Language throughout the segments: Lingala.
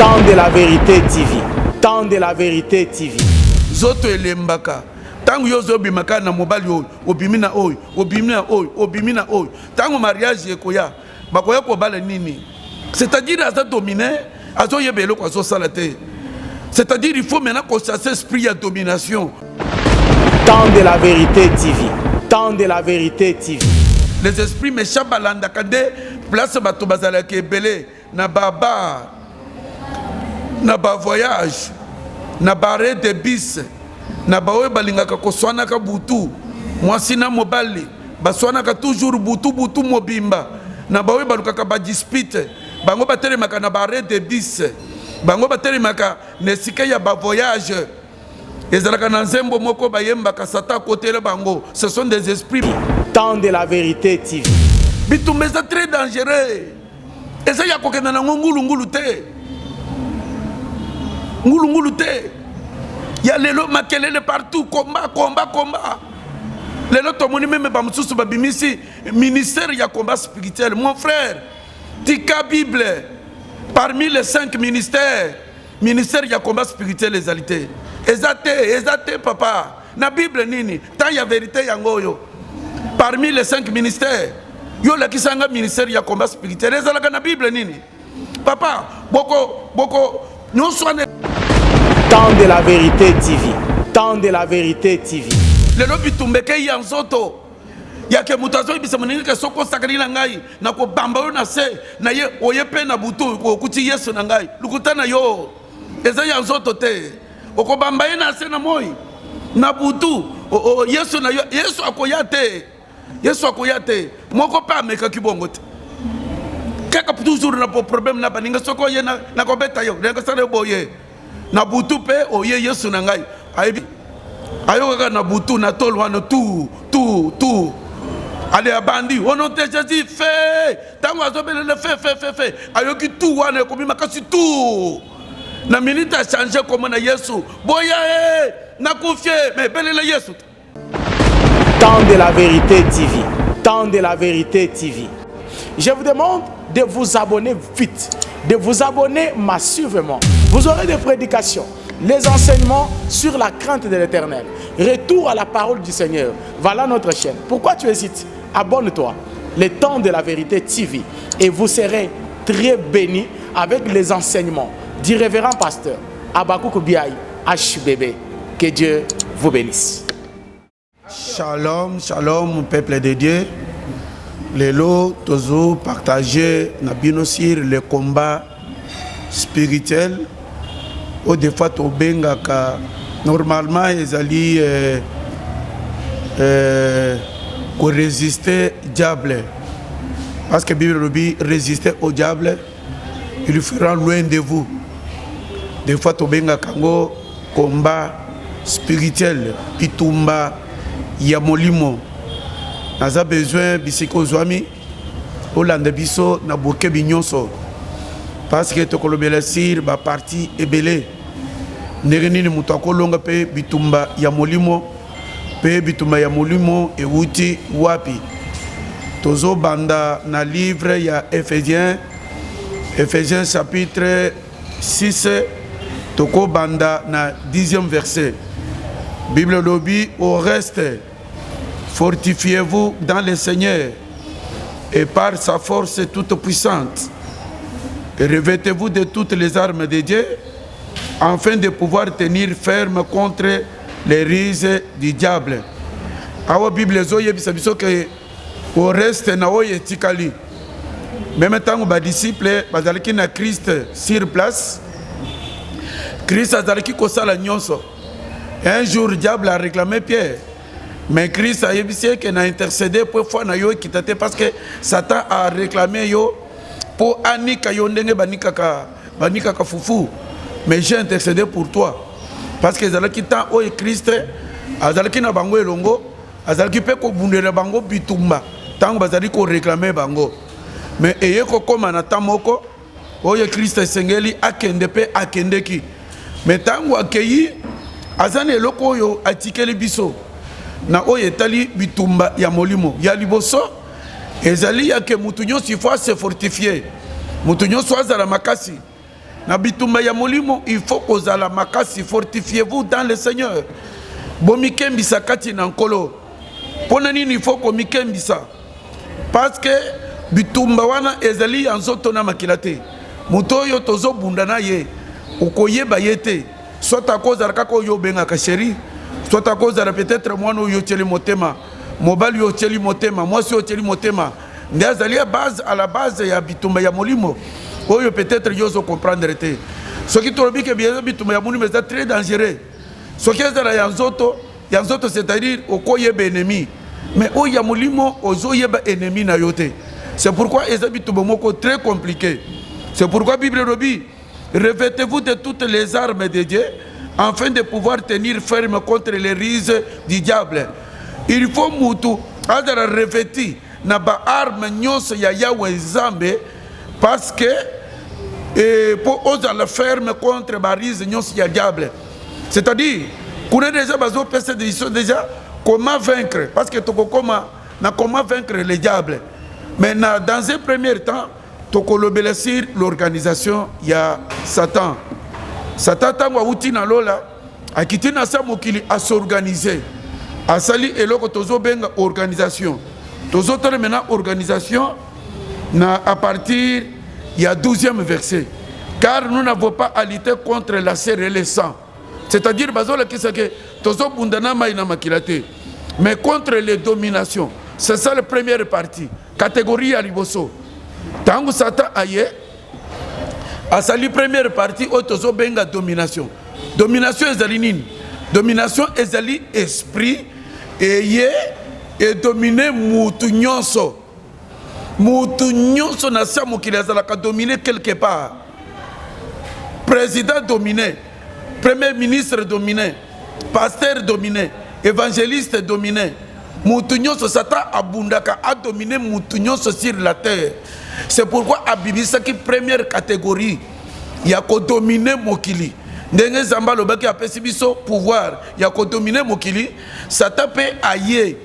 Temps de la vérité TV. Temps de la vérité TV. Zoto elembaka. Tango yozo bimaka na mobali oyo, obimina oyo, obimina oyo, obimina oyo. Tango mariage ekoya, bakoya ko bala nini? C'est-à-dire à ça dominer, à ça yebelo kwa so salate. C'est-à-dire il faut maintenant qu'on chasse esprit à domination. Temps de la vérité TV. Temps de la vérité TV. Les esprits méchants balanda kande place bato bazala ke belé na baba na ba voyage na barre de bis na bawe balingaka koswana ka butu mwasi na mobali baswana ka toujours butu butu mobimba na bawe balukaka ba dispute bango batelemaka na barre de bis bango batelemaka nesika ya ba voyage ezalaka na nzembo moko bayembaka sata kotele bango. Ce sont des esprits. Temps de la vérité TV. Bitumba c'est très dangereux. Et ça y a kokena na ngulu ngulu te. Ngulu ngulu te. Il y a les lots makelele partout, combat combat combat. Les lots tomoni même ba mususu ba bimisi ministère ya combat spirituel. Mon frère, tika Bible parmi les 5 ministères, ministère ya combat spirituel les alités. Ezate papa. Na Bible nini? Tant ya vérité yangoyo. Parmi les 5 ministères, yo la kisanga ministère ya combat spirituel. Ezalaka na Bible nini? Papa, boko nous soigne. Temps de la vérité TV. Temps de la vérité TV. Le lobi tumbeke yanzoto. Ya ke mutazo ibisa munini ke soko sakari na ngai na ko bamba yo na se na ye oyepe na butu ko kuti Yesu na ngai. Lukutana yo. Eza yanzoto te. Oko bamba ye na se na moi. Na butu Yesu na yo Yesu akoyate. Yesu akoyate. Moko pa meka kibongo te. Kaka toujours na problème na baninga soko ye na ko beta yo. Nga sare boye. Na butu pe oye Yesu na ngai. Aibi. Ayo kaka na butu na tolwana tu. Allez abandi. Ono te Jésus fait. Tango azobele le fait. Ayo ki tu wana ko bima kasi tu. Na minute a changé comme na Yesu. Boya na confié mais belele Yesu. Temps de la vérité TV. Temps de la vérité TV. Je vous demande de vous abonner vite, de vous abonner massivement. Vous aurez des prédications, les enseignements sur la crainte de l'Éternel. Retour à la parole du Seigneur. Voilà notre chaîne. Pourquoi tu hésites? Abonne-toi. Le Temps de la vérité TV. Et vous serez très bénis avec les enseignements du révérend pasteur Abakouk Biaï HBB. Que Dieu vous bénisse. Shalom, shalom, peuple de Dieu. Les lots, toujours partager, nabino sur le combat spirituel. Au des fois, au bengaka, normalement, ils allaient résister au diable. Parce que la Bible dit résister au diable, il le fera loin de vous. Des fois, au bengaka, combat spirituel, pitumba. Yamolimo naza besoin bisiko zwami olanda biso na boke binyonso parce que tokolobela sir ba parti ebele ndengi ni mutu akolonga pe bitumba ya molimo pe bitumba ya molimo ewuti wapi tozo banda na livre ya Ephésiens chapitre 6 toko banda na 10e verset. Bible lobby au reste. Fortifiez-vous dans le Seigneur et par sa force toute puissante. Et revêtez-vous de toutes les armes de Dieu afin de pouvoir tenir ferme contre les ruses du diable. Awa Bible zoye bisabiso que au reste na oye tikali. Même temps ba disciple bazalaki na Christ sur place. Christ azalaki ko sala nyonso. Un jour le diable a réclamé Pierre. Mais Christ a dit qu'il a intercédé pour fois na yo kitate parce que Satan a réclamé yo pour anika yo ndenge banika ka fufu. Mais j'ai intercédé pour toi parce que zalaki ta o Christ azalaki na bango elongo azalaki pe ko bundela bango bitumba tango bazali ko réclamer bango. Mais eye ko koma na tamoko o Christ sengeli akende pe akendeki. Mais tango akeyi azane eloko yo atikeli biso na oye tali bitumba ya molimo ya liboso ezali ya ke mutu nyonso il faut se fortifier mutu nyonso azala makasi na bitumba ya molimo il faut kozala makasi, fortifiez-vous dans le Seigneur. Bomikembisa kati na nkolo. Pona nini il faut komikembisa? Parce que bitumba wana ezali anzoto na makilate. Muto yo tozo bundana ye. Ukoyeba yete. Soit à cause de kako yo benga kasheri, soit à cause de peut-être moi no yo teli motema, mobile yo teli motema, moi si yo teli motema. Ndazali à la base ya bitumba ya molimo. Oyo peut-être yo zo comprendre te. Ce qui torobi que bien bitumba ya molimo c'est très dangereux. Ce qui est dans yanzoto c'est-à-dire okoyeba ennemi. Mais o ya molimo ozo yeba ennemi na yote. C'est pourquoi les bitumba moko très compliqué. C'est pourquoi Bible robi revêtez-vous de toutes les armes de Dieu afin de pouvoir tenir ferme contre les ruses du diable. Il faut mutu adara revêti na ba arme nyonso ya Yahweh Nzambe parce que pour oser la ferme contre ba ruse nyonso ya diable. C'est-à-dire qu'on déjà bazo pese déjà comment vaincre parce que comment vaincre le diable. Mais dans un premier temps tokolobelesir l'organisation ya Satan. Satan tango uti na lola akiti na sa mokili a s'organiser. Asali eloko tozo benga organisation. Tozo tole mena organisation na à partir ya 12e verset. Car nous n'avons pas à lutter contre la chair et le sang. C'est-à-dire bazola kisake tozo bundana mai na makilate. Mais contre les dominations. C'est ça la première partie. Catégorie à liboso. Tango Satan aye asali première partie otozo benga domination. Domination ezali nini? Domination ezali esprit et dominer mutu nyonso. Mutu nyonso na sa mokili azalaka dominer quelque part. Président dominé, premier ministre dominé, pasteur dominé, évangéliste dominé. Mutu nyonso Satan abundaka a dominé mutu nyonso sur la terre. C'est pourquoi abibisa qui première catégorie ya ko dominer mokili. Ndenge zamba lobaki apesi biso pouvoir ya ko dominer mokili, Satan pe aye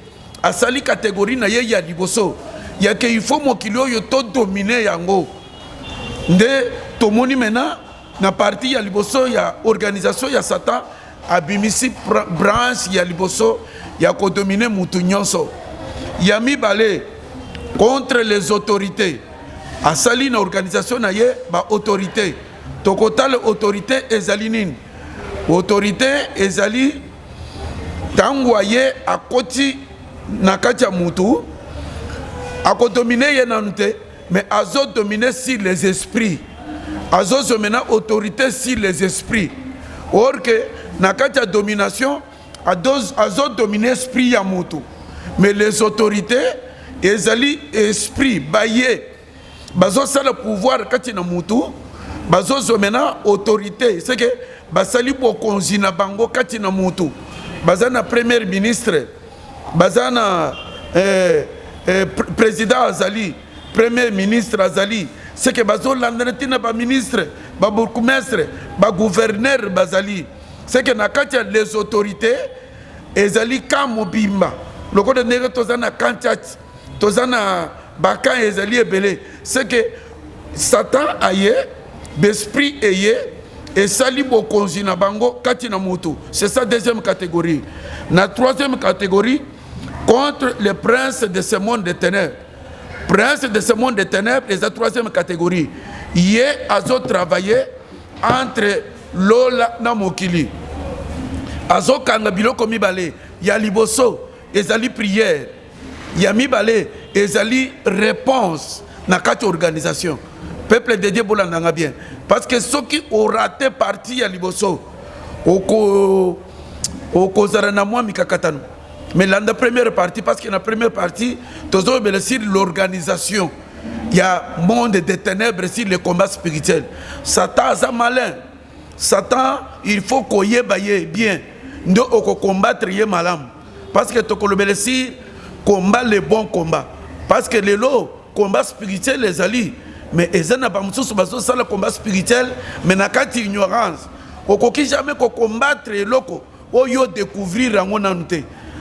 asali catégorie na ye ya liboso. Ya que il faut mokili oyo to dominer yango. Nde tomoni mena na partie ya liboso ya organisation ya Satan abimisi branche ya liboso ya ko dominer mutu nyonso. Ya mibale contre les autorités. Asali na organisation na ye ba autorité. Tokotale autorité ezali nini? Autorité ezali tangwaye akoti nakacha mutu akodomine ye nanute mais azo dominer sur les esprits. Azo zomena autorité sur les esprits. Or que nakacha domination azo dominer esprit ya mutu. Mais les autorités ezali esprit baye bazo sala pouvoir kati na mutu bazo zomena autorité c'est que basali bokonzi na bango kati na mutu bazana premier ministre bazana président azali premier ministre azali c'est que bazo landana na ba ministre ba bourgmestre ba gouverneur bazali c'est que na kati les autorités ezali kamobimba loko de nege tozana kanchati tozana bakan ezali ebele. C'est que Satan aye l'esprit aye et sali bokonzi na bango kati na mutu. C'est ça deuxième catégorie. La troisième catégorie contre les princes de ce monde de ténèbres. Prince de ce monde de ténèbres est la troisième catégorie. Yé azo travailler entre lola na mokili. Azo kanga biloko mibale ya liboso ezali prière. Ya mibale ezali réponse na kati organisation. Peuple de Dieu bolandanga bien. Parce que ceux qui ont raté partie ya liboso oko zarana moi mikakatano. Mais la première partie parce que la première partie tozo belesir l'organisation. Il y a monde des ténèbres sur le combat spirituel. Satan a malin. Satan il faut koye baye bien. Ndo oko combattre ye malam. Parce que tokolo belesir combat le bon combat. Parce que les lots, combat spirituel, les alliés. Mais ils n'ont pas le combat spirituel, mais n'a qu'à ignorance. Au coquille jamais combattre les locaux, au lieu de découvrir en monante.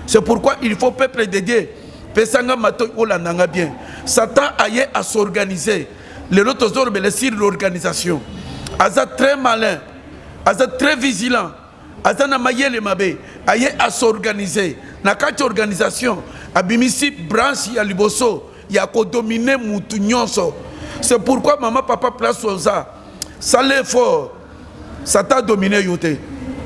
C'est pourquoi il faut peuple de Dieu. Pesanga mato olandanga bien. Satan aille à s'organiser. Les lots sur l'organisation. aza très malin, aza très vigilant, aza na mayele mabe, aye à s'organiser. Na kati organisation, abimisi branche ya liboso, ya ko dominer mutu nyonso. C'est pourquoi maman papa place oza. Ça l'effort, ça t'a dominé yote.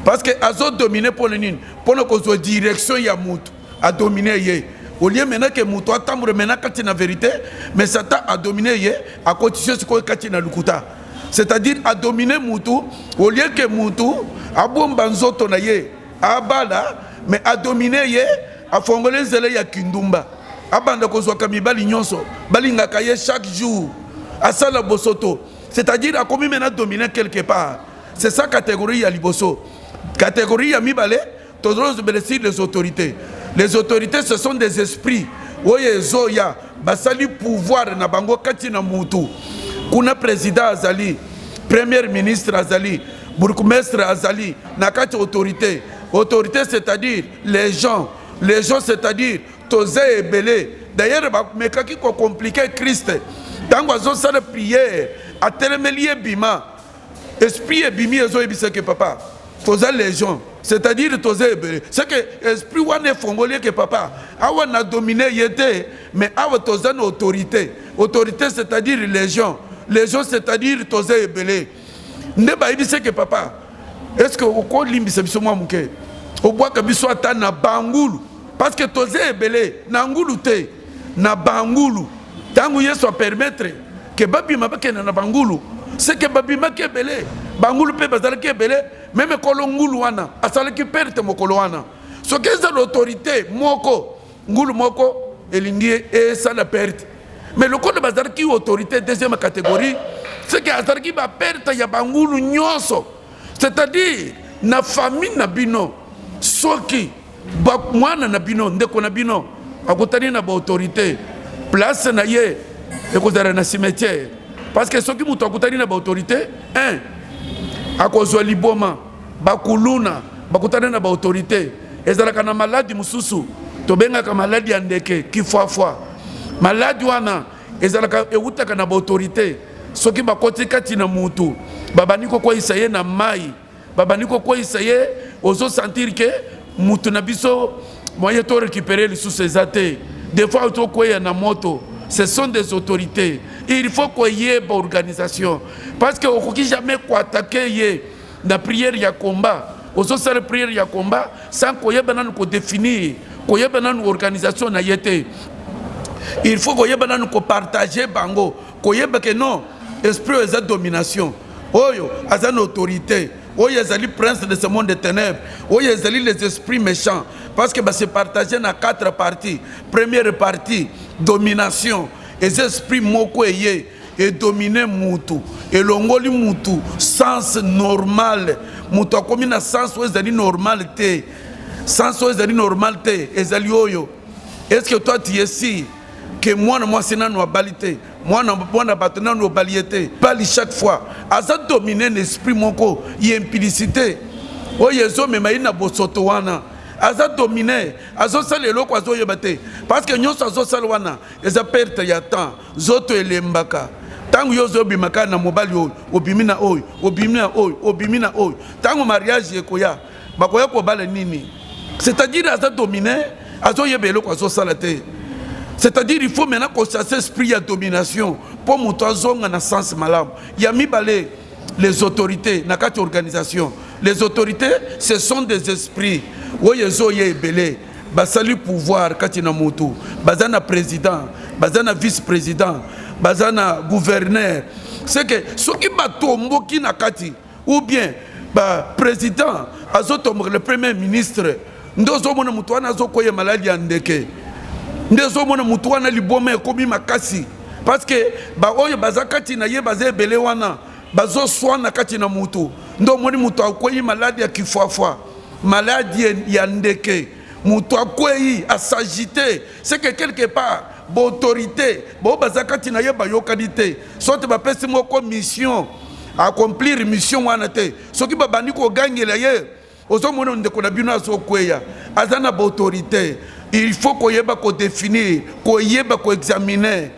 Parce que azo dominé pour le nini, pour notre direction ya mutu, a dominé ye. Au lieu maintenant que mutu a tambour maintenant kati na vérité, mais ça t'a dominé ye, à continuer ce qu'on kati na lukuta. C'est-à-dire à dominer mutu, au lieu que mutu a bon banzoto na ye, a bala, mais à dominer ye, à fongoler zele ya kindumba. A banda kozwa kamibali nyonso, balinga kaye chaque jour, à sala bosoto. C'est-à-dire à combien maintenant dominer quelque part. C'est ça catégorie ya liboso. Catégorie ya mibale, toujours les autorités. Les autorités, ce sont des esprits. Oye zoya, basali pouvoir na bango kati na mutu. Kuna président azali, premier ministre azali, bourgmestre azali, na kati autorité. Autorité, c'est-à-dire les gens c'est-à-dire toze et belé. D'ailleurs, mais qui ko compliqué Christ. Tango azo sala prière, a telemelié bima. Esprit et bimi ezo ebise que papa. Toza les gens, c'est-à-dire toze et belé. C'est que esprit wane fongolé que papa. Awa na dominé yete, mais awa toza na autorité. Autorité, c'est-à-dire les gens. Les gens, c'est-à-dire toze et belé. Ndeba ebise que papa. Est-ce que au ko limbise biso mwa muke? Au bois que biso ata na bangulu. Parce que toze et belé, na ngulu te, na bangulu. Tangu Yesu a permettre que babi mabake na bangulu. C'est que babi make belé, bangulu pe bazala ke belé, même kolongulu wana, asala ki perte mokolo wana. Ce que c'est l'autorité moko, ngulu moko elingi et ça la perte. Mais le code bazala ki autorité deuxième catégorie, c'est que asala ki ba perte ya bangulu nyonso. C'est-à-dire na famille na bino, soki ba mwana na bino, ndeko na bino, akotani na ba autorité. Place na ye ekozala na cimetière parce que soki mutu akutani na ba autorité akozwa liboma bakuluna bakutani na ba autorité ezalaka na maladi mususu tobengaka maladi ya ndeke kifwafwa maladi wana ezalaka eutaka na ba autorité soki bakoti kati na mutu babaniko kwa isaye na mai babaniko kwa isaye ozo sentir que mutu na biso moyen to récupérer lisusu ezate. Des fois, ce sont des autorités. Il faut qu'il y ait une organisation. Parce qu'on ne peut jamais attaquer la prière et le combat. Aussi, la prière et le combat, sans qu'il y ait une définir, qu'il y ait une organisation. Il faut qu'il y ait une partager, qu'il y ait non, esprit de domination. Oyo, a une autorité. Oyo, les princes de ce monde de ténèbres. Oyo, les esprits méchants. Parce que c'est partagé dans 4 parties. Première partie, domination. Les esprits moko et dominer mutu. Et l'ongoli mutu, sens normal. Mutu a commis un sens où est normalité. Sens où est normalité. Est-ce que toi tu es ici? Que moi, c'est une balité. Moi, je suis balité. Bali chaque fois. Aza dominer l'esprit moko. Il y a implicité. Oyezo me maïna bosoto wana. Aza dominer. Azo sale loko azo yebate. Parce que nyonso azo sale wana. Eza perte ya temps. Zoto elembaka. Tangu yozo bimaka na mobali oyo. Obimina oyo. Obimina oyo. Obimina oyo. Tangu mariage yekoya. Bakoya ko bale nini. C'est-à-dire aza dominer. Azo yebe loko azo salate. C'est-à-dire il faut maintenant qu'on chasse l'esprit de domination pour montrer un sens malade. Il y a mis les autorités dans quatre organisations. Les autorités, ce sont des esprits. Oui, ils ont belé. Basali pouvoir katina mutu. Bazana président, bazana vice-président, bazana gouverneur. C'est que ce qui va tomber na kati ou bien président, le premier ministre, ndozo mona mutu wana zo koye maladi andeke. Ndezo mona mutu wana libome komi makasi parce que ba oyo bazakati na ye baze belé wana bazo swana kati na mutu ndo moni mutu akoyi maladi ya kifwafwa maladi ya ndeke mutu akoyi a s'agiter c'est que quelque part autorité bo bazakati na ye ba yokanité sote ba pesi moko mission accomplir mission wana te soki ba bandi ko gangela ye ozo mona ndeko na bino azo kweya azana ba autorité. Il faut qu'on y ait qu'on définir, qu'on y ait qu'on examiner,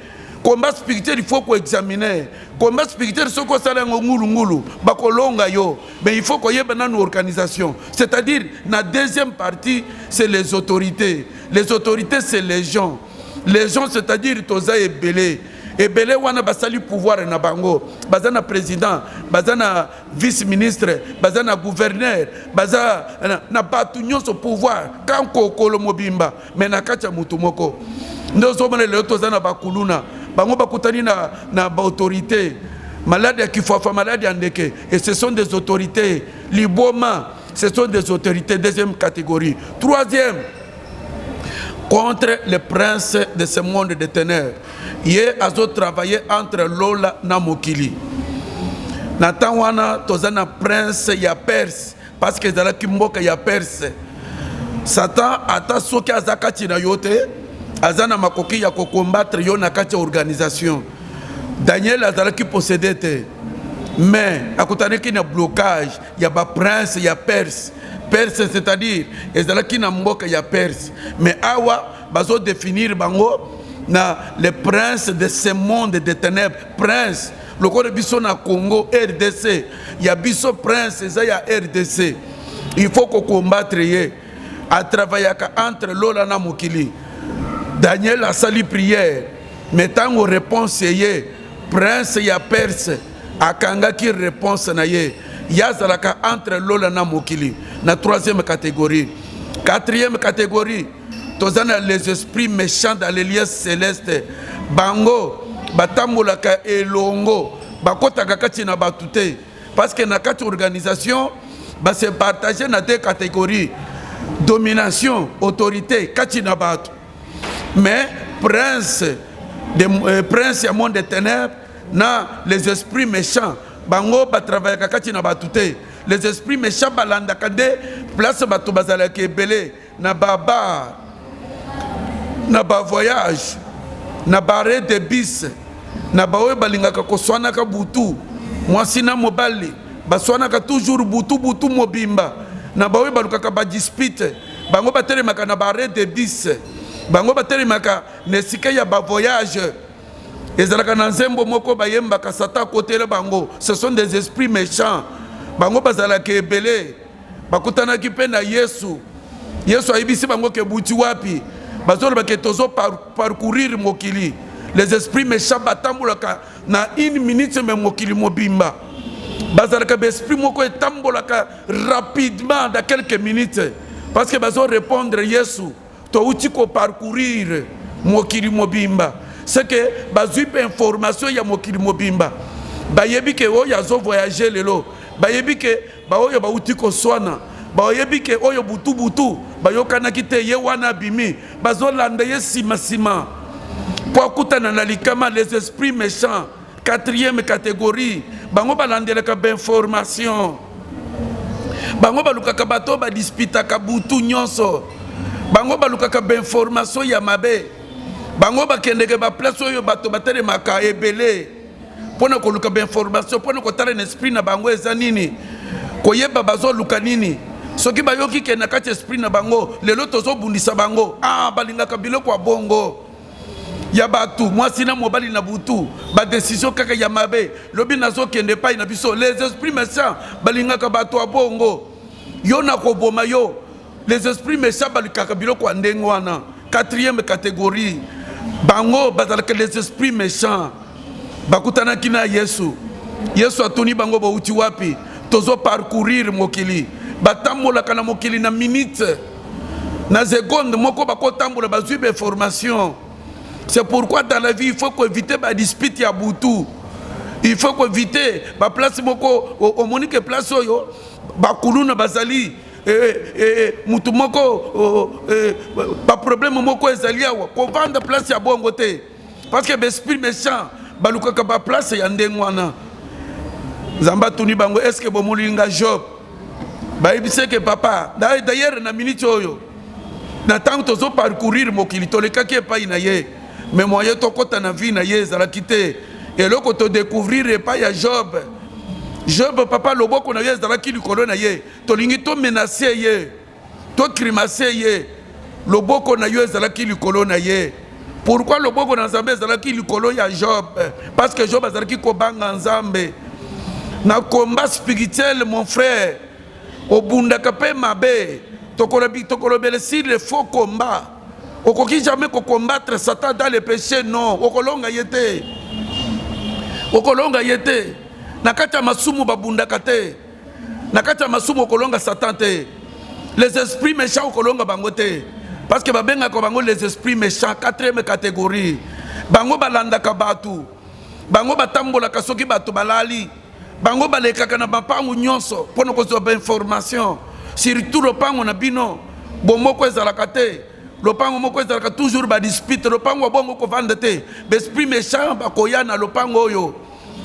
Combat spirituel, il faut qu'on examine. Combat spirituel, ce qu'on s'allait en ngulu, bakolonga yo. Mais il faut qu'on y ait une organisation. C'est-à-dire, la deuxième partie, c'est les autorités. Les autorités, c'est les gens. Les gens, c'est-à-dire, Toza et Belé. Et Belé, on a basali pouvoir na bango. Bazana président, bazana vice-ministre, bazana gouverneur, bazana na batunyo so pouvoir. Quand kolo mobimba, mais na kacha mutumoko. Nous sommes les Tozana bakuluna. Bango bakutani na autorité. Malade qui faut faire malade andeke. Et ce sont des autorités. Liboma, ce sont des autorités. Deuxième catégorie. Troisième, contre les princes de ce monde de ténèbres. Hier, Azo travaillé entre Lola et Mokili. Nathan Tozana prince ya Perse. Parce que Zala Kimboka ya Perse. Satan ata soki azakati na yote. Azana makoki ya ko combattre yo na kati organisation. Daniel azala ki possédait. Mais à côté qui na blocage, il y a ba prince, il y a Perse. Perse, c'est-à-dire, ezala ki na mboka ya Perse. Mais awa bazo définir bango na les princes de ce monde de ténèbres. Prince, le corps biso na Congo RDC, il y a biso prince, il y a RDC. Il faut qu'on combattre yé à travailler entre Lola na Mokili. Daniel a sali prière, mettant aux réponses yé, prince ya Perse, a kanga qui réponse na yé, yazalaka entre Lola na Mokili, na troisième catégorie. Quatrième catégorie, tozana les esprits méchants dans les lieux célestes, bango, batambolaka elongo, bakotaka kati na batute, parce que na kati organisation, ba se partager na deux catégories, domination, autorité, kati na batu. Mais prince ya monde des ténèbres, na les esprits méchants, bango ba travailler kakati na batute. Les esprits méchants balanda kade place bato bazala ke belé na baba na ba voyage na barre de bis na bawe balinga ka koswana ka butu mwasi na mobali baswana ka toujours butu mobimba na bawe baluka ka ba dispute bango batele maka na barre de bis bango batele maka nesika ya ba voyage ezalaka na nzembo moko bayemba ka sata kotele bango. Ce sont des esprits méchants. Bango bazala ke ebele bakutana ki pe na Yesu ayibisi bango ke buti wapi bazolo ba ke tozo parcourir mokili. Les esprits méchants batambulaka na une minute me mokili mobimba bazala ka esprit moko etambolaka rapidement dans quelques minutes parce que bazo répondre Yesu to uti ko parcourir mokili mobimba. C'est que bazui pe information ya mokili mobimba bayebi ke oyo azo voyager lelo bayebi ke baoyo bauti ko swana bayebi ke oyo butu bayokana kite ye wana bimi bazolanda ye sima po kutana na likama. Les esprits méchants, quatrième catégorie, bango balandelaka ba information, bango balukaka bato ba disputaka butu nyonso, bango balukaka ba information ya mabe, bango bakendeke ba place oyo bato batele maka ebele pona ko luka ba information pona ko tala esprit na bango eza nini koyeba bazo luka nini soki bayoki ke na kati esprit na bango lelo tozo bundisa bango balingaka biloko ya bongo ya batu mwasi na mobali na butu ba décision kaka ya mabe lobi nazo kende pai na biso. Les esprits méchants balingaka bato ya bongo yo na ko boma yo. Les esprits méchants balikaka biloko ya ndenge wana. Quatrième catégorie, bango bazalaka les esprits méchants bakutana kina Yesu atuni bango bauti wapi tozo parcourir mokili batambolaka na mokili na minute na seconde moko bakotambola bazui ba information. C'est pourquoi dans la vie il faut éviter ba dispute ya butu, il faut éviter ba place moko o monique place oyo bakuluna bazali mutu moko ba problème moko ezali awa ko vanda place ya bongo te parce que l'esprit méchant balukaka ba place ya ndengwana. Zamba tuni bango est-ce que bomulinga Job baibise que papa d'ailleurs na minute oyo na tant tozo parcourir mokili toleka ki epai na ye mais moyen tokota na vie na ye ezalaki te eloko to découvrir epai ya Job papa loboko na ye ezalaki likolo na ye tolingi to menacer ye to crimacer ye loboko na yo ezalaki likolo na ye Pourquoi le boko na Nzambe ezalaki likolo ya Job? Parce que Job azalaki kobanga Nzambe. Na combat spirituel, mon frère, au bundaka pe mabe, tokolobele sur le faux combat. Okoki jamais combattre Satan dans le péché, non. Okolonga yete. Okolonga yete. Nakata masumu babundaka te. Nakata masumu okolonga Satan te. Les esprits méchants okolonga bango te. Parce que babenga ko bango les esprits méchants, 4e catégorie. Bango balandaka batu. Bango batambolaka soki batu balali. Bango balekaka na bapangu nyonso pono kozwa information. Surtout lopango na bino bomoko ezalaka te. Lopango moko ezalaka toujours ba dispute. Lopango bongo ko vande te. L'esprit méchant bakoya na lopango oyo.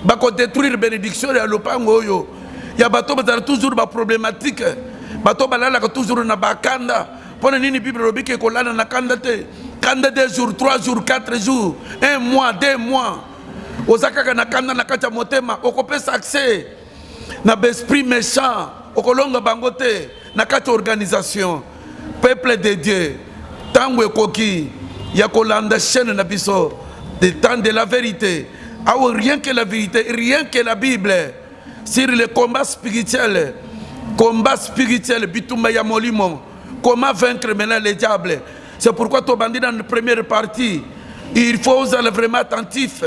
Bako détruire bénédiction ya lopango oyo. Ya bato bazala toujours ba problématique. Bato balalaka toujours na bakanda. Pona nini Bible robike ko lana na kanda te. Kanda 2 jours, 3 jours, 4 jours, 1 mois, 2 mois. Ozakaka na kanda na kacha motema okopesa accès na l'esprit méchant okolonga bangote na kacha organisation peuple de Dieu tango ekoki ya kolanda chaîne na biso de temps de la vérité awo rien que la vérité, rien que la Bible sur le combat spirituel bitumba ya molimo, comment vaincre maintenant les diables. C'est pourquoi tu bandit dans la première partie il faut être vraiment attentif.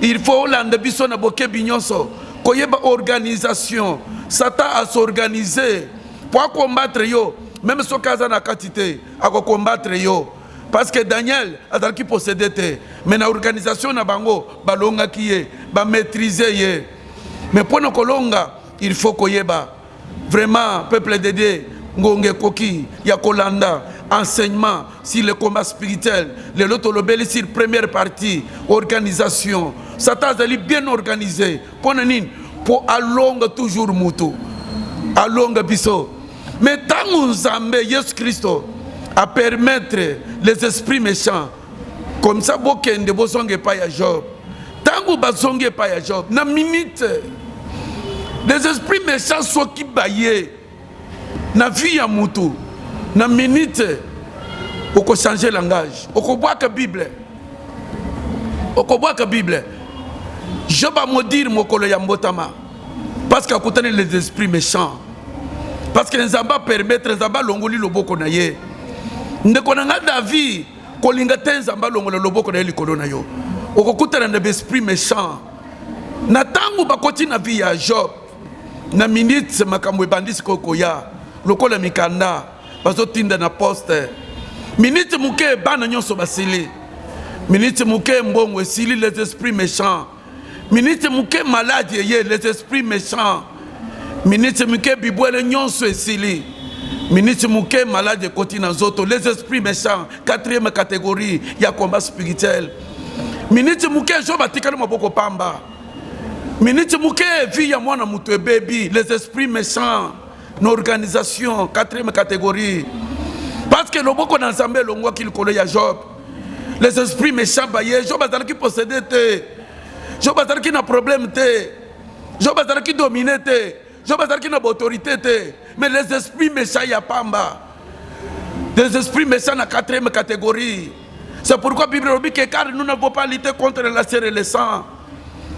Il faut lande biso na boke binyonso koyeba organisation. Satan a s'organiser pour combattre yo, même so kaza na quantité a combattre yo, parce que Daniel a qui possédait te, mais na organisation na bango balonga kiye ba maîtriser ye. Mais pour na kolonga il faut koyeba vraiment peuple de Dieu ngonge koki ya kolanda enseignement sur le combat spirituel, le lotolobeli sur première partie organisation. Satan est bien organisé pour alonga toujours mutu alonga biso. Mais tant Nzambe Yesu Christo a permettre les esprits méchants comme ça bokende bosonge pa ya Job, tango basonge pa ya Job na minute les esprits méchants sont qui baillé na vie ya mutu na minute oko changer langage oko boaka Bible Job a maudire mokolo ya mbotama parce que akutani les esprits méchants, parce que Nzamba permettre Nzamba longoli loboko na ye ndeko na nga David kolinga te Nzamba longola loboko na ye likolo na yo okokutana na esprit méchant na tango bakoti na vie ya Job na minute makambo ebandisi kokoya lokola mikanda bazotinda na poste minute muke bana nyonso basili minute muke mbongo esili les esprits méchants minute muke malade ye les esprits méchants minute muke bibwele nyonso esili minute muke malade koti na nzoto les esprits méchants 4e catégorie ya combat spirituel minute muke Job atikali maboko pamba minute muke vie ya mwana mutu ebebi les esprits méchants nos organisations 4e catégorie. Parce que le boko dans Nzambe longwa ki likolo ya Job. Les esprits méchants baye Job azalaki possédé te. Job azalaki na problème te. Job azalaki dominé te. Job azalaki na autorité te. Mais les esprits méchants ya pamba. Les esprits méchants na 4e catégorie. C'est pourquoi la Bible dit que car nous n'avons pas lutté contre la chair et le sang,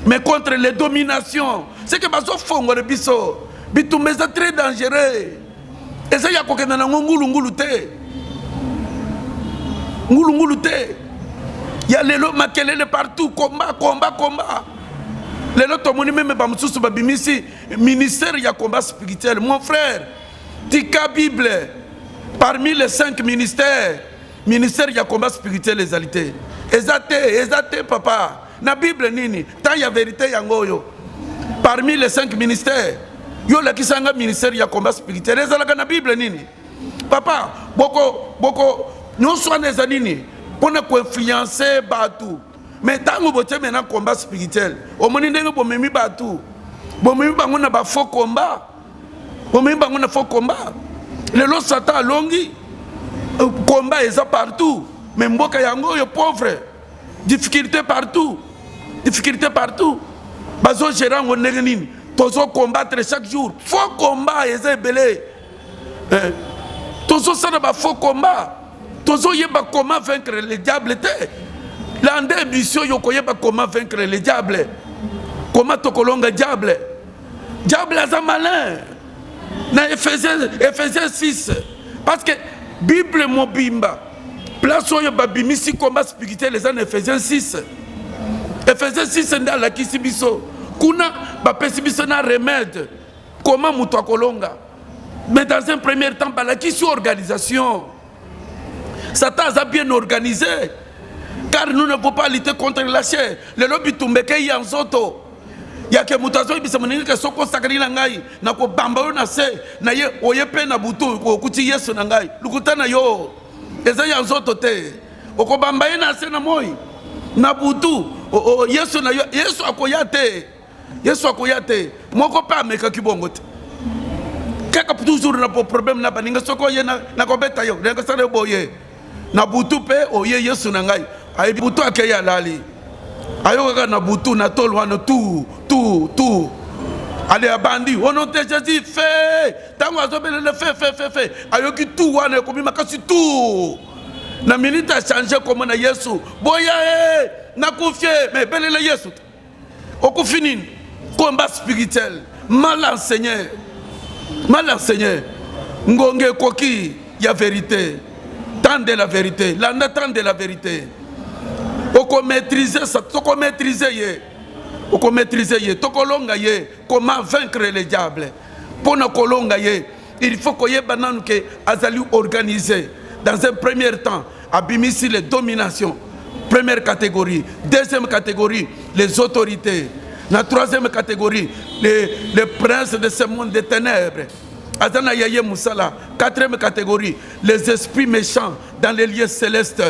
mais contre les dominations. C'est que bazo fongo de biso. Bitumbe c'est très dangereux. Et ça y a kokena na ngulu te. Ngulu te. Il y a les lots makelele partout, combat. Les lots tomoni même ba mususu ba bimisi ministère ya combat spirituel. Mon frère, tika Bible parmi les 5 ministères, ministère ya combat spirituel les alités. Ezate papa. Na Bible nini? Tant ya vérité yangoyo. Parmi les 5 ministères, yo la kisanga ministère ya combat spirituel. Ezalaka na Bible nini? Papa, boko non soit les nini pour ne pas influencer batu. Mais tant que vous avez un combat spirituel, au moment où vous avez batu, vous avez un faux combat. Vous avez un faux combat. Le lot Satan longi combat est partout. Mais mboka yango yo pauvre. Difficulté partout. Bazo gérant on nini. Tozo combattre chaque jour. Faux combat est belé. Tozo ça ba faux combat. Tozo yeba comment vaincre les diables. L'ambition yokoyeba comment vaincre le diable. Comment tokolonga diable. Diable est un malin. Dans Ephésiens 6. Parce que Bible mobimba. Place où babimisi combat spirituel les en Ephésiens 6. Ephésiens 6 c'est dans la kisibiso. Kuna ba pesibiso na remède. Comment muto kolonga. Mais dans un premier temps, la question organisation. Satan a bien organisé. Car nous ne pouvons pas lutter contre la chair. Le lobby tumbeke yanzoto. Ya ke mutazo ibisa munini ke soko sakari na ngai na ko bamba na se na ye oyepe na butu ko kuti Yesu na ngai lukutana yo eza yanzoto te oko bamba na se na moi na butu Yesu na yo Yesu akoyate moko pa meka kibongo te kaka toujours na problème na baninga soko ye na ko beta yo nga sare boye na butu pe oye Yesu na ngai ay butu akeya lali ayo na butu na tolwana tout allez abandi au nom de Jésus fait tango azobele le fait ayo ki tout wana ko bima kasi tout na minute a changer comme na Yesu boya na confie mais bele le Yesu okufinine combat spirituel mal enseigné ngonge koki ya vérité tant de la vérité landa tant de la vérité oko maîtriser ça toko maîtriser ye tokolonga ye comment vaincre le diable pour na kolonga ye il faut que ye bananu ke azali organiser dans un premier temps abimisi les dominations première catégorie deuxième catégorie les autorités la troisième catégorie les princes de ce monde des ténèbres azana yaye musala quatrième catégorie les esprits méchants dans les lieux célestes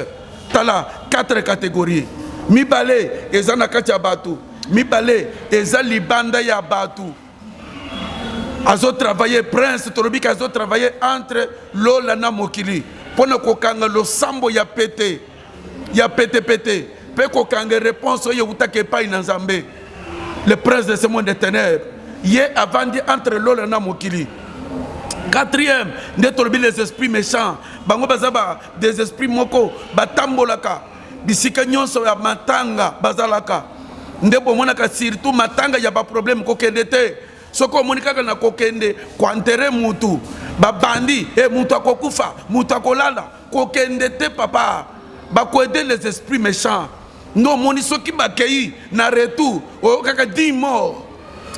tala quatre catégories mibale ezana katia batu mibale eza libanda ya batu azo travailler prince torobika azo travailler entre lola na mokili pona kokanga lo sambo ya pété pe kokanga réponse yo utake pa ina nzambe le prince de ce monde des ténèbres ye avandi entre lola na mokili. Quatrième, les esprits méchants. Bango bazaba des esprits moko batambolaka bisika nyonso ya matanga bazalaka ndebo monaka surtout matanga ya ba problème kokende te soko monika na kokende kwa enterrer mutu babandi mutu akokufa mutu akolala kokende te papa ba ko aider les esprits méchants no moni soki bakei na retour o kaka 10 morts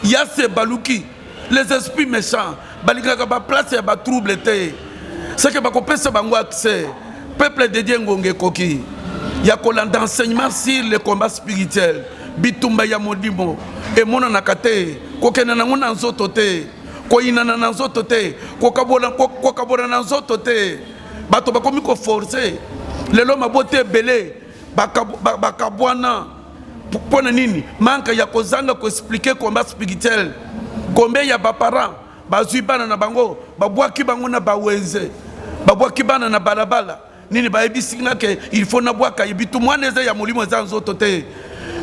ya se baluki les esprits méchants balikaka ba place ya ba trouble te c'est que bakopesa bango accès peuple de Dieu ngonge koki ya kolanda enseignement sur le combat spirituel bitumba ya modimo e mona nakate kokena na ngona nzoto te ko inana na nzoto te ko kabola na nzoto te bato bakomi ko forcer lelo mabote belé bakabwana pona nini manka ya kozanga ko expliquer combat spirituel combien ya ba parents bazui bana na bango babwaki bango na bawenze babwaki bana na balabala nini bayebisi ke il faut na bwaka yibitu mwana eza ya molimo za nzoto te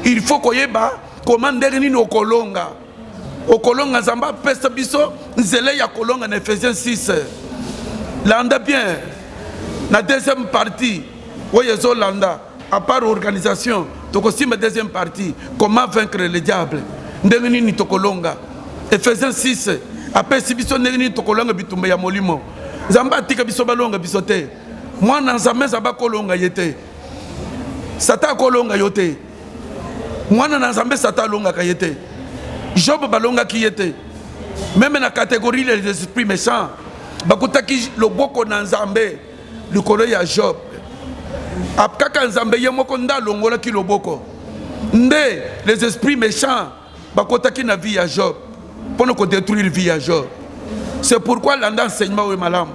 il faut koyeba commander nini okolonga zamba pesa biso nzele ya kolonga na Ephésiens 6 landa bien na deuxième partie oyezo landa à part organisation tokosima deuxième partie comment vaincre le diable ndenge nini tokolonga Ephésiens 6 après si biso ndenge nini tokolonga bitumba ya molimo zamba atika biso balonga biso te mwana nzambe zaba kolonga yete sata kolonga yote mwana nzambe sata longa kayete Job balonga ki yete même na catégorie les esprits méchants bakutaki loboko na nzambe likolo ya Job apkaka nzambe ye moko nda longola ki loboko nde les esprits méchants bakutaki na vie ya Job pour ne détruire vie ya Job. C'est pourquoi l'anda enseignement est malam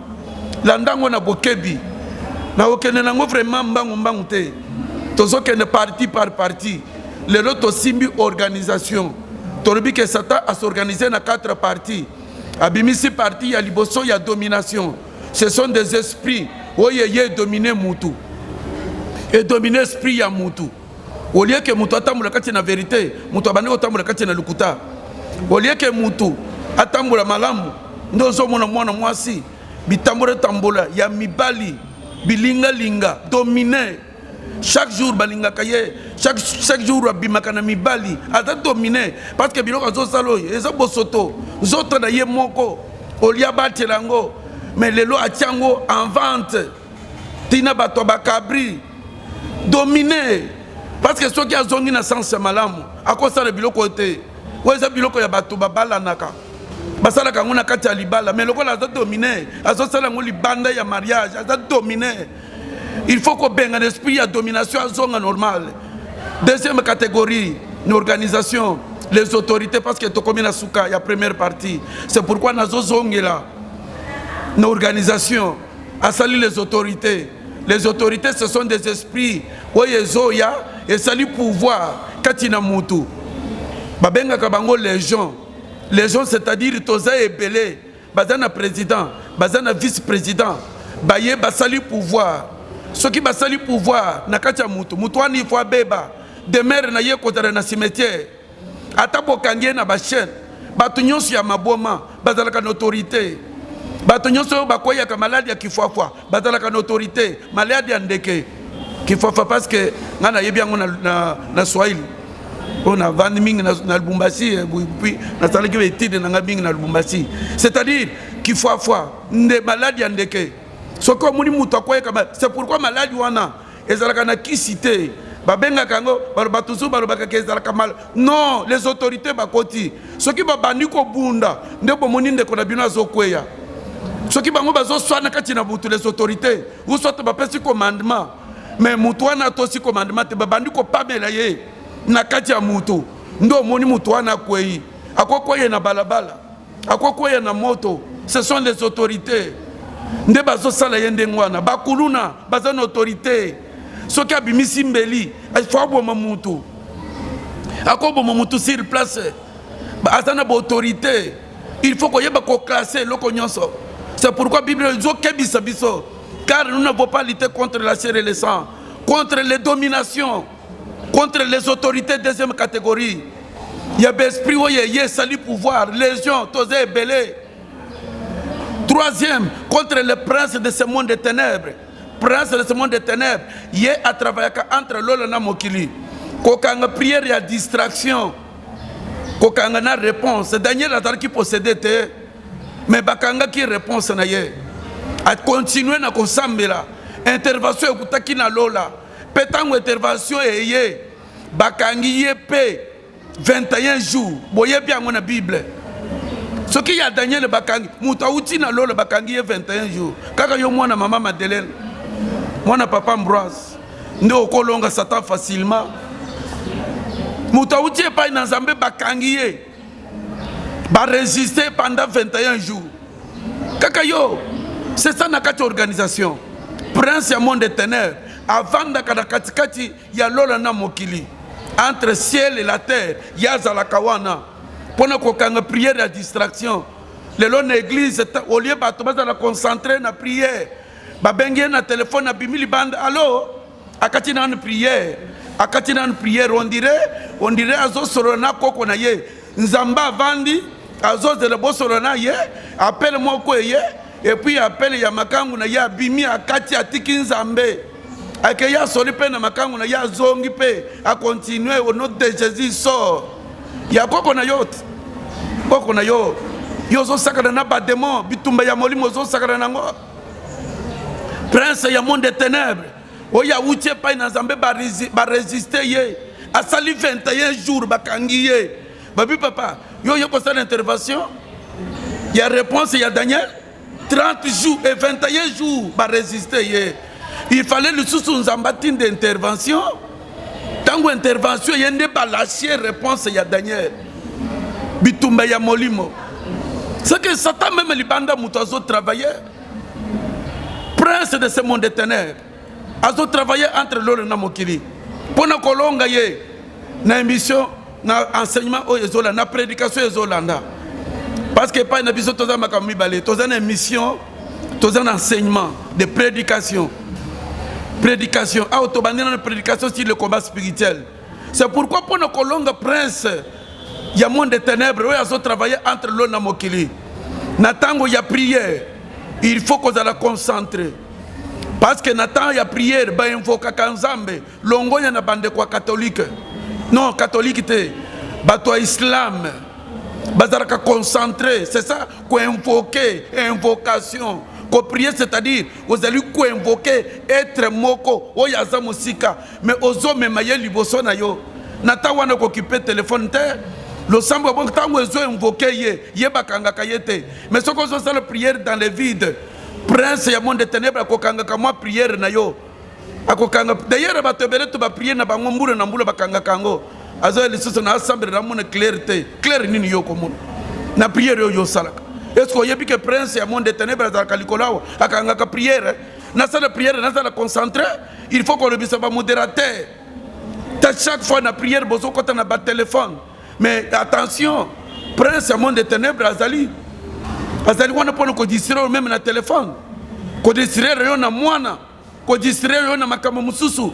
landango na bokebi na okene nango vraiment mbangu te tozo kene parti par parti le loto simbi organisation torobi que Satan a s'organisé na 4 parties abimisi parti ya liboso ya domination ce sont des esprits oyeye dominer mutu et dominer esprit ya mutu au lieu que mutu atamula kati na vérité mutu abane otamula kati na lukuta au lieu que mutu atambula malamu ndozo mwana mwasi bitambula tambola ya mibali bilinga linga dominer chaque jour balingaka ye, chaque jour abimaka na mibali aza dominé parce que biloko azosala oyo eza bosoto nzoto na ye moko olia batela yango mais lelo atia yango en vente tina bato bakabri dominé parce que soki azongi na sens ya malamu akosala biloko te oyo eza biloko ya bato babalanaka basalaka yango na kati ya libala mais lokola aza dominé azosala yango libanda ya mariage aza dominé. Il faut qu'on ait un esprit de domination à zone normale. Deuxième catégorie, une organisation, les autorités, parce que tout comme il y a première partie. C'est pourquoi nous avons là une organisation, à saluer les autorités. Les autorités, ce sont des esprits. Oui, et salut pouvoir. Katina Moutou. Babenga Kabango, les gens, c'est-à-dire Toza et Belé, Bazana président, Bazana vice-président, Baye Basali pouvoir. Ce qui basali pouvoir na katia mutu mutuani faut beba de mer na ye kotara na cimetière atabo kangie na ba chaîne batu nyonso ya maboma bazalaka na autorité batu nyonso bakoya ka maladie ya kifwafwa bazalaka na autorité maladie ya ndeke kifwafwa parce que ngana yebi yango na Swahili on a vandi mingi na Lubumbashi puis na salaki betide na ngabingi na Lubumbashi c'est-à-dire kifwafwa nde maladie ya ndeke. C'est pourquoi maladie wana ezalaka na kisité babenga kango batuzu balobaka ke ezalaka mal. Non, les autorités bakoti soki babandi ko bunda ndebo moninde ko na bino azokweya soki bango bazoswana kati na butu les autorités ou soit bapesi commandement mais mutu wana tosi commandement te babandi ko pamela ye na kati ya mutu ndo moni mutu wana kwei akokweya na balabala akokweya na moto. Ce sont les autorités. Nde bazo sala yende ngwana bakuluna bazana autorité soki abimisi mbeli afabo mamutu akobo mamutu sur place azana ba autorité il faut koyeba ko classer loko nyonso. C'est pourquoi Bible zo kebisa biso car nous n'avons pas lutté contre la chair et le sang, contre les dominations, contre les autorités deuxième catégorie. Il y a des esprits où il y a salut pouvoir légion tosé belé. Troisième, contre le prince de ce monde de ténèbres. Prince de ce monde de ténèbres, il y a à travailler entre l'Ola et Mokili. Kokanga prière et distraction. Kokanga na réponse. Daniel a qui possédait, mais Bakanga qui réponse na ye. A continuer na kosambela. Intervention ekutaki na Lola. Petango intervention eye. Bakangi ye pe 21 jours. Boye bien na Bible. Ce qui y a Daniel Bakangi, Moutaouti na Lola Bakangi 21 jours. Kaka yo mwana maman Madeleine, mwana papa Ambroise, ne okolonga Satan facilement. Moutaouti pas dans Zambé Bakangi, ba résister pendant 21 jours. Kaka yo, c'est ça nakati organisation. Prince ya monde des ténèbres, avant d'akatikati ya Lola na Mokili. Entre ciel et la terre, yaza la kawana. Pendant qu'on a prière à distraction, les gens de l'église, au lieu de la concentrer dans la prière, ils na téléphone, na bimili bande, allô, akatina na prière, on dirait azo sorona koko na ye, nzamba vandi, azo de la bosorona ye, appelle moi ko ye, et puis appelle ya makangu na ya bimi akati atiki nzambe. Akeya soli pe na makangu na ya zongi pe, a continuer au nom de Jésus sort. Ya koko na yote koko na yo yozo sakana na ba démon bitumba ya molimo zo sakana nango prince ya monde des ténèbres oya uche pa na Nzambe ba résister ye a sali 21 jours bakangi ye babi papa yo ko sa intervention ya réponse ya Daniel 30 jours et 21 jours ba résister ye il fallait le sous Nzambatine d'intervention. Tango intervention yende balachier réponse ya Daniel bitumba ya molimo. C'est que Satan même libanda mutazo travailler prince de ce monde de ténèbres azo travailler entre l'or na mokili pona kolonga ye na émission na enseignement o ezola na prédication ezolanda parce que pas na biso toza makambi balé toza na émission toza na enseignement de prédication. Prédication, autobandina prédication sur le combat spirituel. C'est pourquoi pour nos colonnes prince, il y a monde de ténèbres, il y a travaillé entre l'eau et Mokili. Natango, il y a prière. Il faut qu'on la concentrer. Parce que Nathan y a prière, ba invoka kanzambe, longo ya na bande kwa catholique. Non, catholique te, ba toi islam. Bazaraka concentré, c'est ça qu'on invoquer, invocation. Qu'on prier, c'est-à-dire, vous allez invoquer être moko, oyaza musika, mais ozo memaye liboso na yo. Nathan wana ko occuper téléphone te. Le sambo bon temps où ils ont invoqué ye bakanga kayete. Mais ce qu'on fait la prière dans le vide. Prince ya monde des ténèbres akokanga kama prière na yo. Akokanga d'ailleurs ba tebele to ba prière na bango mbula na mbula bakanga kango. Azo le soso na assemblée na mona clarté. Clair nini yo komo. Na prière yo salaka. Est-ce que yebi que prince ya monde des ténèbres za kalikolawa akanga ka prière na sala prière na sala concentrer, il faut qu'on le bise ba modérateur. Chaque fois na prière bozo kota na ba téléphone. Mais attention, prince à monde des ténèbres, Azali wana pour nous distraire même na téléphone, qu'on distraire yon na moana, qu'on distraire yon na makama mususu.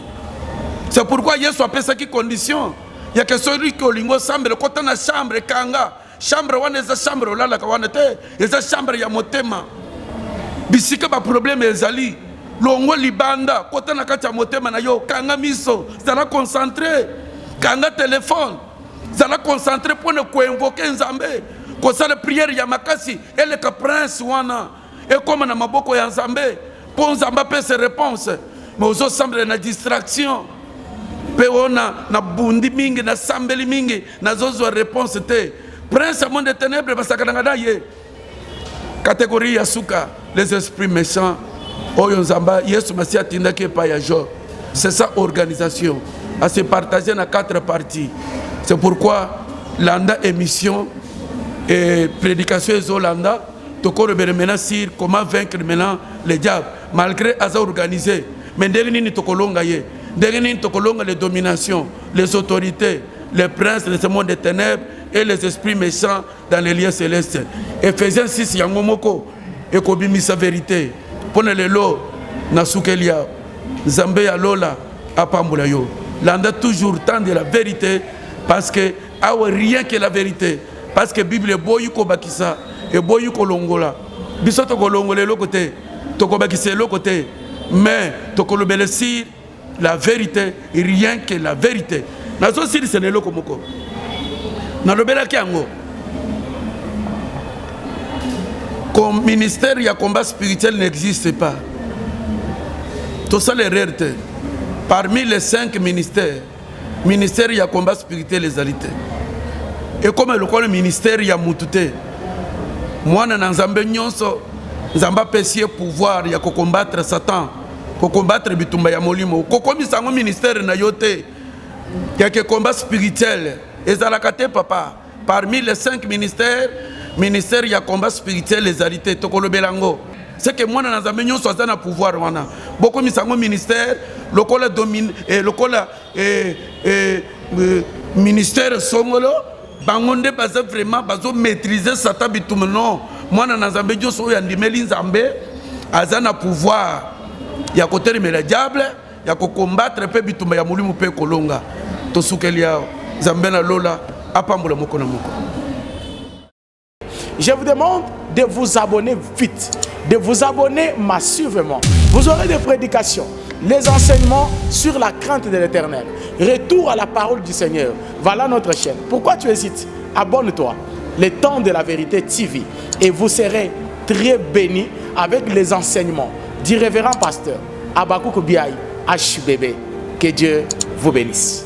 C'est pourquoi Yesu appelle ça qui condition. Il y a que celui qui olingo sambre, le côté na chambre kanga, chambre wana eza chambre là la kawana te, eza chambre ya motema. Bisika ba problème ezali, longo libanda, côté na kati ya motema na yo, kanga miso, ça la concentrer, kanga téléphone. Ça l'a concentré pour ne pas invoquer Nzambe. Quand ça la prière ya makasi, elle est prince wana. Et comme na maboko ya Nzambe, pour Nzamba peut ses réponses. Mais aux autres semble na distraction. Pe ona na bundi mingi na sambeli mingi na zozo réponse te. Prince monde des ténèbres basakana ye. Catégorie ya suka, les esprits méchants. Oyo Nzamba Yesu Masia tinda ke pa ya jo. C'est ça organisation. À se partager dans 4 parties. C'est pourquoi l'anda émission et prédication de Zolanda, toko rebelle maintenant sur comment vaincre maintenant les diables, malgré asa organisé. Mais derrière ni tokolonga ye, derrière ni tokolonga les dominations, les autorités, les princes de ce monde des ténèbres et les esprits méchants dans les lieux célestes. Ephésiens 6 yangomoko et kobimisa vérité. Pone le lo na sukelia, Nzambe ya lola apambula yo. L'anda toujours tant de la vérité. Parce que rien que la vérité. Parce que la Bible est boyuko bakisa et boyuko longola. Bisoto ko longole le côté, toko bakisa le côté. Mais toko le belesir la vérité et rien que la vérité. Nazo siri c'est le komoko. Na le bela kiango. Comme ministère ya combat spirituel n'existe pas. Tout ça l'erreur. Parmi les 5 ministères, ministère ya combat spirituel les alités. Et comme le ministère ya mutute. Moi na Nzambe nyonso, Nzamba pesier pouvoir ya combattre Satan, ko combattre bitumba ya molimo. Ko komi sango ministère na yote. Ya que combat spirituel ezalakate papa. Parmi les 5 ministères, ministère ya combat spirituel les alités tokolo belango. C'est que moi na Nzambe nyonso azana pouvoir wana. Boko misango ministère lokola domine lokola ministère songolo bangonde baza vraiment bazo maîtriser Satan bitum non. Moi na Nzambe nyonso ya ndimeli Nzambe azana pouvoir ya côté le diable ya ko combattre pe bitumba ya mulimu pe kolonga to sukelia Nzambe na lola apambula moko na moko. Je vous demande de vous abonner vite, de vous abonner massivement. Vous aurez des prédications, les enseignements sur la crainte de l'Éternel. Retour à la parole du Seigneur. Voilà notre chaîne. Pourquoi tu hésites? Abonne-toi. Le temps de la vérité TV. Et vous serez très bénis avec les enseignements du révérend pasteur Abakouk Biaï HBB. Que Dieu vous bénisse.